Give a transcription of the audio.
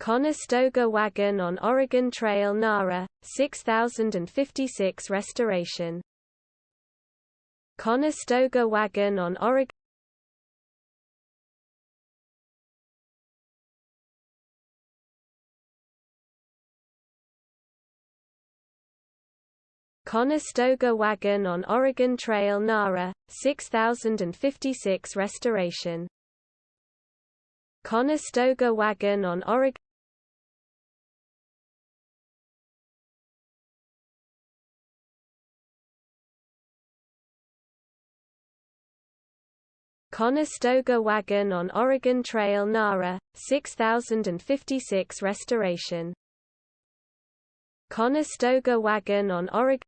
Conestoga wagon on Oregon Trail NARA, 6056 restoration. Conestoga wagon on Oregon Conestoga wagon on Oregon Trail NARA, 6056 restoration. Conestoga wagon on Oregon Conestoga wagon on Oregon Trail NARA, 6056 restoration. Conestoga wagon on Oregon